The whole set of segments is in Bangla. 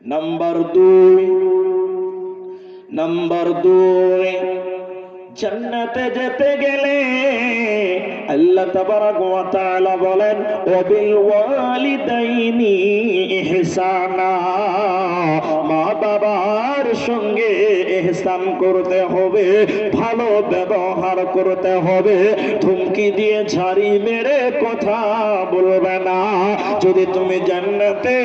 নাম্বার 2 জান্নাতে যেতে গেলে আল্লাহ তাবারাক ওয়া তাআলা বলেন ওয়াবিল ওয়ালিদাইনি ইহসানা, মা বাবার সঙ্গে ইহসান করতে হবে, ভালো ব্যবহার করতে হবে, ধমকি দিয়ে ঝাড়ি মেরে কথা বলবে না। যদি তুমি জান্নাতে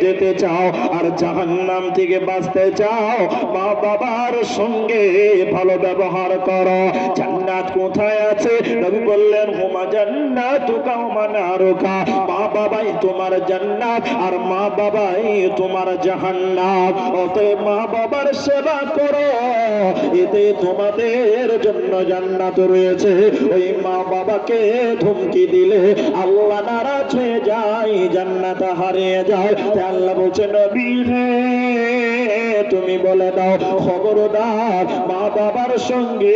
যেতে চাও আর জাহান্নাম থেকে বাঁচতে চাও, মা বাবার সঙ্গে ভালো ব্যবহার করো। জান্নাত কোথায় আছে? নবী বললেন হুমা জান্নাতুকা ওয়া মানারুকা, মা বাবাই তোমার জান্নাত আর মা বাবাই তোমার জাহান্নাম। অতএব মা বাবার সেবা করো, এতে তোমাদের জন্য জান্নাত রয়েছে। ওই মা বাবাকে ধমকি দিলে আল্লাহ নারাজ হয়ে যায়, জান্নাত হারিয়ে যায়। আল্লাহ বলছেন নবী হে, তুমি বলে দাও খবরদার মা বাবার সঙ্গে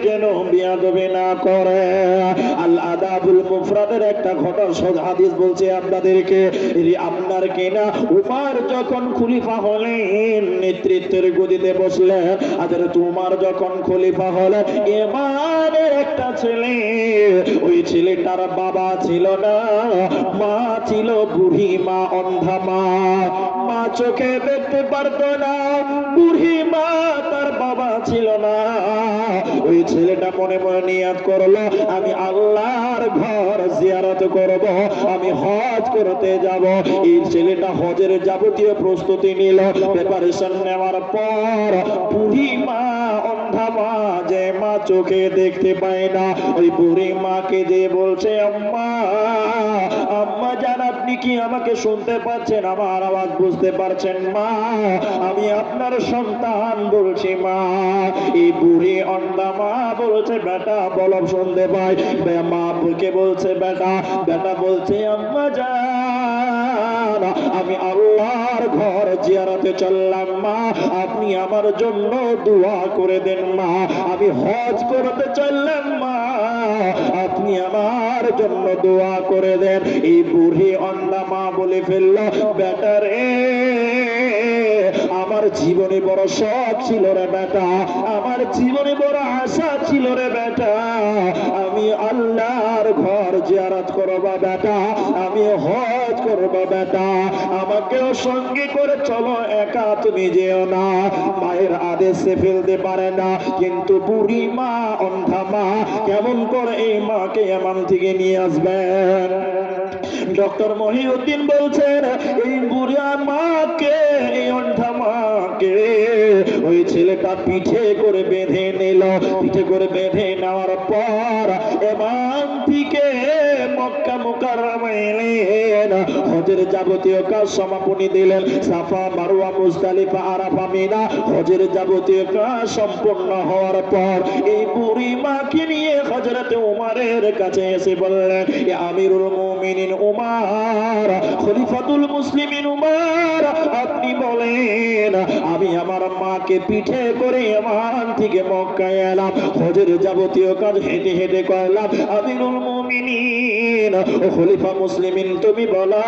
যেন বিয়াদবি না করে। আল আদাবুল মুফরাদের একটা ঘটনা হাদিস বলছে আপনাদেরকে, আপনার কিনা উমর যখন খলিফা হলেন, নেতৃত্বের গদিতে বসলেন, আর তোমার যখন খলিফা হলেন, ইমানের একটা ছেলে, ওই ছেলেটার বাবা ছিল না, মা ছিল বুড়ি মা, অন্ধা মা, মা চোখে দেখতে পারতো না, বুড়ি মা, তার বাবা ছিল না। ওই ছেলেটা মনে মনে নিয়াত করলো আমি আল্লাহর ঘর জিয়ারত করব, আমি হজ করতে যাব। এই ছেলেটা হজের যাবতীয় প্রস্তুতি নিল। প্রিপারেশন নেওয়ার পর বুড়ি মা, অন্ধা মা, যে মা চোখে দেখতে পায় না, ওই বুড়ি মাকে যে বলছে আম্মা, আম্মা জান আপনি কি আমাকে শুনতে পাচ্ছেন? আমার আওয়াজ বুঝতে পারছেন মা? আমি আপনার সন্তান বলছি মা। এই বুড়ি অন্ধা মা বলছে বেটা বলো শুনতে পাই। মা কে বলছে বেটা, বেটা বলছে আম্মা জান আমি আল্লাহর ঘর জিয়ারতে চললাম মা, আপনি আমার জন্য দোয়া করে দেন মা। আমি হজ করতে চললাম মা, আপনি আমার জন্য দোয়া করে দেন। এই বুড়ি অন্ধা মা বলে ফেলল বেটা রে, আমার জীবনে বড় শখ ছিল রে বেটা, আমার জীবনে বড় আশা ছিল রে বেটা, আমি আল্লাহর ঘর জিয়ারত করব বেটা, আমি হজ করব বেটা, আমাকেও সঙ্গে করে চলো, একা তুমি যেও না। মায়ের আদেশে ফেলতে পারে না, কিন্তু বুড়ি মা, অন্ধা মা কেমন করে এই মাকে এমন থেকে নিয়ে আসবেন? ডক্টর মহিউদ্দিন বলছেন এই বুড়া মাকে, এই অন্ধা মাকে ওই ছেলেটা পিঠে করে বেঁধে নিল। পিঠে করে বেঁধে নেওয়ার পর এমান থেকে মক্কা মুকাররমায় এলেন, হজের যাবতীয় কাজ সমাপনী দিলেন। সাফা, মারওয়া, মুজদালিফা, আরাফা, মিনা, হজের যাবতীয় কাজ সম্পূর্ণ হওয়ার পর এই বুড়ি মাকে নিয়ে হযরতে উমরের কাছে এসে বললেন আমিরুল মুমিনিন উমর, খলিফাতুল মুসলিমিন উমর, আপনি বলেন আমি আমার মাকে পিঠে করে এমান থেকে মক্কায় এলাম, হজের যাবতীয় কাজ হেঁটে হেঁটে করলাম। আমিরুল মুমিনিন ও খলিফা মুসলিমিন তুমি বলো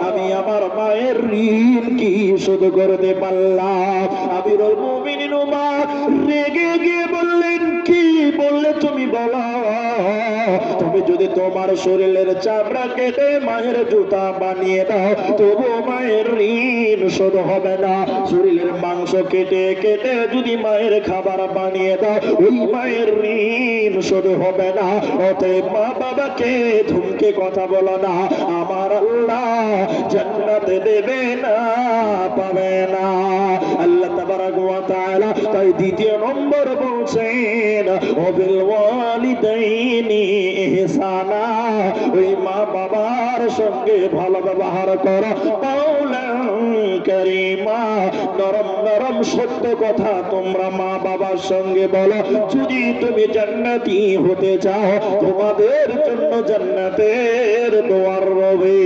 আমি আমার মায়ের ঋণ কি শোধ করতে পারলাম? আমিরুল মুমিনিন উমর রেগে গিয়ে বললেন কি বললে তুমি বলো? তুমি যদি তোমার শরীরের চামড়া কেটে মায়ের জুতা বানিয়ে দাও তবু মায়ের ঋণ শোধ হবে না। শরীরের মাংস কেটে কেটে যদি মায়ের খাবার বানিয়ে দাও ওই মায়ের ঋণ শোধ হবে না। অতএব মা বাবাকে ধুমকে কথা বলো না, আমার আল্লাহ জান্নাতে দেবে না, পাবে না। আল্লাহ তাবারাক ওয়া তাআলা তাই দ্বিতীয় নম্বর বলছেন ওয়াবিল ওয়ালিদাইনি ইহসানা, ওই মা বাবার সঙ্গে ভালো ব্যবহার করো। মাওলানা কারীমা, নরম নরম সত্য কথা তোমরা মা বাবার সঙ্গে বলো। যদি তুমি জান্নাতি হতে চাও তোমাদের জন্য জান্নাতের দুয়ার রবে।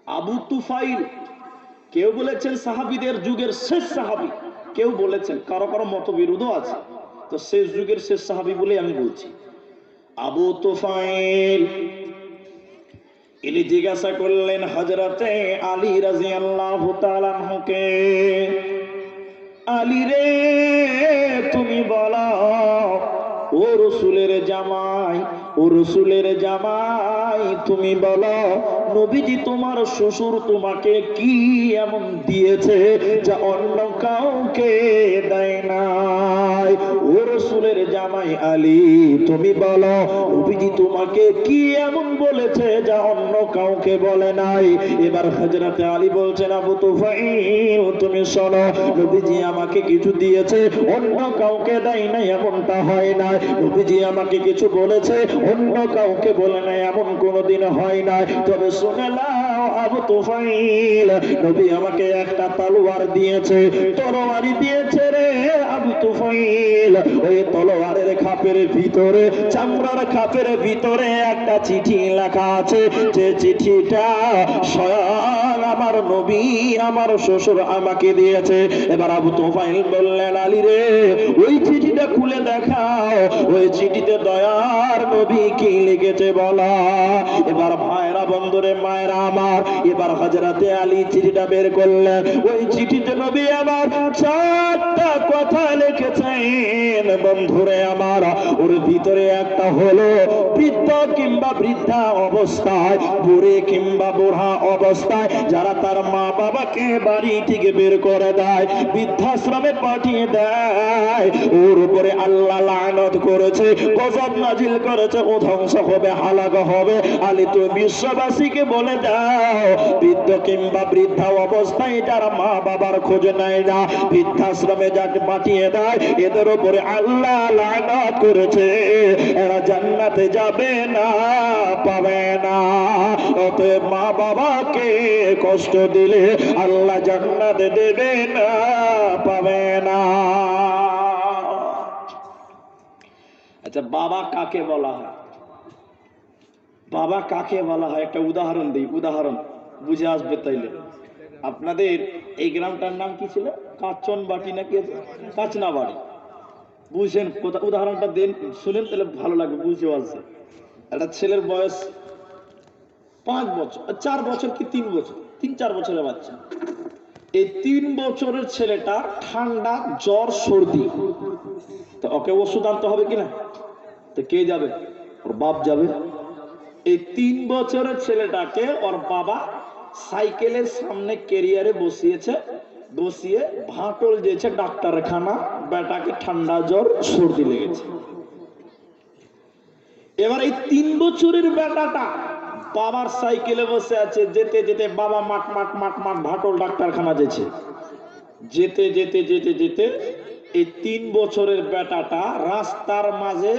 আবু তুফাইল, কেউ বলেছেন সাহাবীদের যুগের শেষ সাহাবী, কেউ বলেছেন কারো কারো মতবিরোধও আছে, তো শেষ যুগের শেষ সাহাবী বলে আমি বলছি। আবু তুফাইল ইনি জিজ্ঞাসা করলেন হযরতে আলী রাদিয়াল্লাহু তাআলা আনহুকে, আলী রে তুমি বলো, ও রাসূলের জামাই, ও রাসূলের জামাই তুমি বলো, নবীজি তোমার শ্বশুর তোমাকে কি এমন দিয়েছে যা অন্য কাউকে দেয় নাই? ও রাসূলের জামাই আলী তুমি বলো, নবীজি তোমাকে কি এমন বলেছে যা অন্য কাউকে বলে নাই? এবার হযরতে আলী বলছেন, আবু তুফাইল তুমি শোনো, নবীজি আমাকে কিছু দিয়েছে অন্য কাউকে দেয় নাই এমনটা হয় না। নবীজি আমাকে কিছু বলেছে অন্য কাউকে বলে নাই এমন কোনোদিন হয় না। তবে শুনে নাও আবু তুফাইল, নবী আমাকে একটা তলোয়ার দিয়েছে, তলোয়ারই দিয়েছে রে আবু তুফাইল। ওই তলোয়ারের খাপের ভিতরে, চামড়ার খাপের ভিতরে একটা চিঠি লেখা আছে, যে চিঠিটা স্বয়ং আমার নবী আমার শ্বশুর আমাকে দিয়েছে। এবার আবু তুফাইল বললেন, আলী রে ওই চিঠিটা খুলে দেখাও, ওই চিঠিতে দয়ার নবী কি লিখেছে বলা। এবার ভাইরা বন্ধুরে মায়েরা আমার, এবার হযরতে আলী চিঠিটা বের করলেন। ওই চিঠিতে নবী আমার চারটা কথা লিখেছেন বন্ধুরে আমার। ওর ভিতরে একটা হলো, বৃদ্ধ কিংবা বৃদ্ধা অবস্থায়, বুড়ে কিংবা বুড়া অবস্থায় যারা তার মা বাবাকে বাড়ি থেকে বের করে দেয়, বৃদ্ধাশ্রমে পাঠিয়ে দেয়, ওর উপরে আল্লাহ লানত করেছে, গজব নাজিল করেছে, ও ধ্বংস হবে, হালাক হবে। আলী তুমি বিশ্ববাসীকে বলে দাও, বৃদ্ধ কিংবা বৃদ্ধা অবস্থায় যারা মা বাবার খোঁজ নেয় না, বৃদ্ধাশ্রমে যাকে পাঠিয়ে দেয়, এদের উপরে আল্লাহ লানত করেছে, এরা জান্নাতে যাবে না, পাবে না। অতএব মা বাবাকে কষ্ট দিলে আল্লাহ জান্নাতে দেবে না, পাবে না। আচ্ছা, বাবা কাকে বলা হয়? বাবা কাকে বলা হয় একটা উদাহরণ দিই, উদাহরণ বুঝে আসবে তাইলে। আপনাদের এই গ্রামটার নাম কি ছিল? কাচন বাটি নাকি কাচনা বাড়ি, বুঝছেন? উদাহরণটা দেন, শুনেন তাহলে ভালো লাগবে, বুঝতে পারছে। একটা ছেলের বয়স 5 বছর, 4 বছর কি 3 বছর, 3-4 বছরের বাচ্চা। এই 3 বছরের ছেলেটা ঠান্ডা, জ্বর, সর্দি, তো ওকে ওষুধ আনতে হবে কিনা? তো কে যাবে? ওর বাপ যাবে। এই 3 বছরের ছেলেটাকে ওর বাবা সাইকেলের সামনে ক্যারিয়ারে বসিয়েছে, বসিয়ে ভাটল দিয়েছে ডাক্তারের খানা, বেটাকে ঠান্ডা, জ্বর, সর্দি লেগেছে। এবার এই 3 বছরের বেটাটা বাবার সাইকেলে বসে আছে, যেতে যেতে বাবা মাঠ মাঠ মাঠ মাঠ ভাটল ডাক্তারখানা যেছে, যেতে যেতে যেতে যেতে এই 3 বছরের বেটাটা রাস্তার মাঝে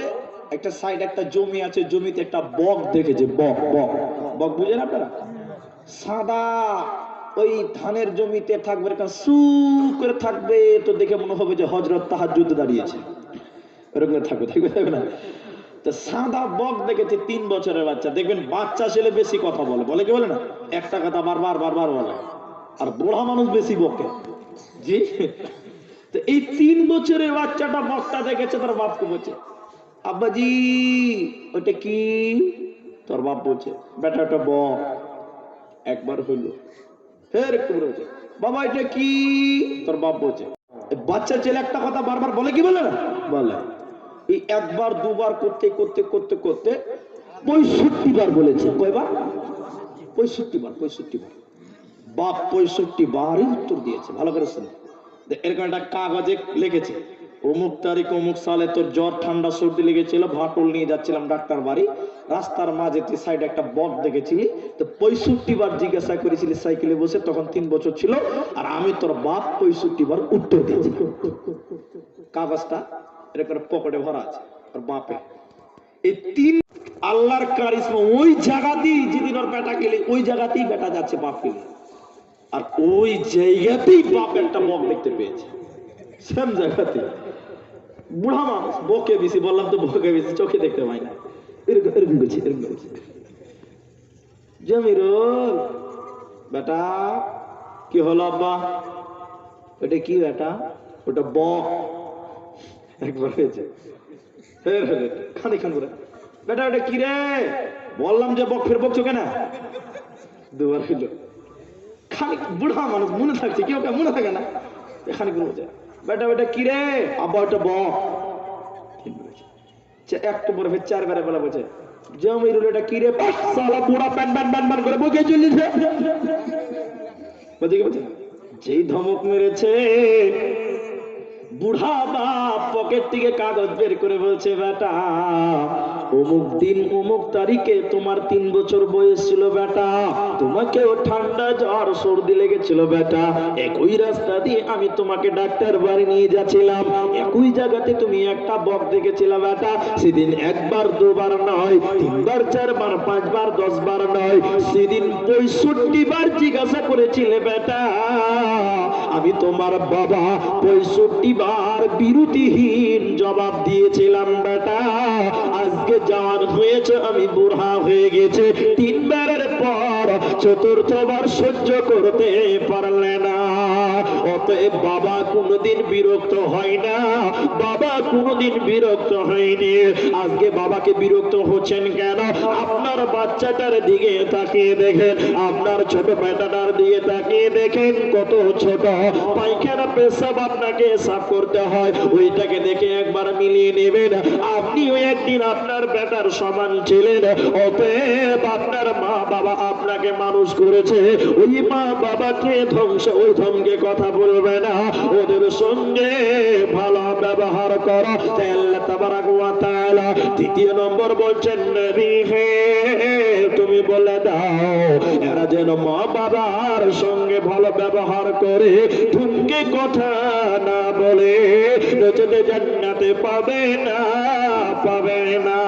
একটা সাইড, একটা জমি আছে, জমিতে একটা বক দেখেছে। বক বক বক বুঝেন আপনারা? সাদা, ওই ধানের জমিতে থাকবে, এরকম সু করে থাকবে, তো দেখে মনে হবে যে হযরত তাহাজ্জুদে দাঁড়িয়েছে, এরকম থাকবে, থাকবে না? তো সাদা বক দেখেছে 3 বছরের বাচ্চা। দেখবেন বাচ্চা ছেলে বেশি কথা বলে, বলে কি বলে না, একটা কথা বারবার বারবার বলে, আর বুড়া মানুষ বেশি বকে। জি, তো এই 3 বছরের বাচ্চাটা বকটা দেখেছে, তার বাপকে বলছে, আব্বাজি ওটা কি? তোর বাপ বলছে, বেটা ওটা বক। একবার হইলো, ফের একটু বলছে, বাবা এটা কি? তোর বাপ বলছে। বাচ্চা ছেলে একটা কথা বারবার বলে কি বলে না, বলে। এই একবার দুবার করতে করতে করতে করতে 65 বার বলেছে। কয়বার? 65 বার। 65 বার বাপ 65 বারই উত্তর দিয়েছে। ভালো করে শুনে, এরকম একটা কাগজে লিখেছে, অমুক তারিখ অমুক সালে তোর জ্বর, ঠান্ডা, সর্দি লেগেছিল, ভাটল নিয়ে যাচ্ছিলাম ডাক্তার বাড়ি, রাস্তার মাঝে তুই সাইডে একটা বক দেখেছিলি, তো 65 বার জিজ্ঞাসা করেছিলি সাইকেলে বসে, তখন 3 বছর ছিল, আর আমি তোর বাপ 65 বার উত্তর দিয়েছি। কাগজটা এরকম পকেটে ভরা আছে ওর বাপে। এই 3 আল্লাহর কারিশমা, ওই জায়গাতেই যেদিন ওর বেটা গেলে, ওই জায়গাতেই বেটা যাচ্ছে বাপ গেলে, আর ওই জায়গাতেই বাপ একটা বক দেখতে পেয়েছে, সেম জায়গাতে। বুড়া মানুষ, বকে বেশি, বললাম তো বকে বেশি, চোখে দেখতে পাই না, এরকম এরকম করছে, এরকম করছে। জমিরুল বেটা, কি হলো আব্বা? ওটা কি বেটা? ওটা বক। একবার হয়েছে, ফের হলে খানিক্ষণ করে, বেটা ওটা কি রে? বললাম যে বক ফের বকছো কেন? দুবার হইল। খানিক বুড়া মানুষ মনে থাকছে, কেউ কেউ মনে থাকে না, এখানে কোনো বেটা বেটা কি রে আব্বা ওটা বক। একটু পরে ফের চারবারে বলা বলছে জমিরুল এটা কি রে সালা বুড়া প্যান প্যান প্যান প্যান করে বকে চলেছে। বলছে কি বলছে, যেই ধমক মেরেছে বুড়া বাপ পকেট থেকে কাগজ বের করে বলছে বেটা অমুক দিন অমুক তারিখে তোমার 3 বছর বয়স ছিল বেটা, তোমাকেও ঠান্ডা জ্বর সর্দি লেগেছিল বেটা, একই রাস্তা দিয়ে আমি তোমাকে ডাক্তার বাড়ি নিয়ে যাচ্ছিলাম, একই জায়গাতে তুমি একটা বক দেখেছিলে বেটা, সেদিন একবার দুবার নয়, 3 বার 4 বার 5 বার 10 বার নয়, সেদিন 65 বার জিজ্ঞাসা করেছিলে বেটা, আমি তোমার বাবা 65 বার বিরতিহীন জবাব দিয়েছিলাম বেটা, আজকে জওয়ান হয়েছে আমি বুড়া হয়ে গেছে, 3 বারের পর 4র্থ বার সহ্য করতে পারলে না। অতএব বাবা কোনোদিন বিরক্ত হয় না, বাবা কোনোদিন বিরক্ত হয়নি। আজকে বাবাকে বিরক্ত হচ্ছেন কেন? আপনার বাচ্চাটার দিকে তাকিয়ে দেখেন, আপনার ছোট বেটাটার দিকে তাকিয়ে দেখেন, কত ছোট, পায়খানা পেশাব আপনাকে সাফ করতে হয়, ওইটাকে দেখে একবার মিলিয়ে নেবেন। আপনিও একদিন আপনার বেটার সমান ছিলেন, অতএব আপনার মা বাবা আপনাকে মানুষ করেছে, ওই মা বাবাকে ধ্বংস ওই ধমকে কথা বলবে না, ওদের সঙ্গে ভালো ব্যবহার করো। আল্লাহ তাবারাক ওয়া তাআলা 3 নম্বর বলছেন নবী হে তুমি বলে দাও এরা যেন মা বাবার সঙ্গে ভালো ব্যবহার করে, ধমকে কথা না বলে, নচেত জান্নাতে পাবে না, পাবে না।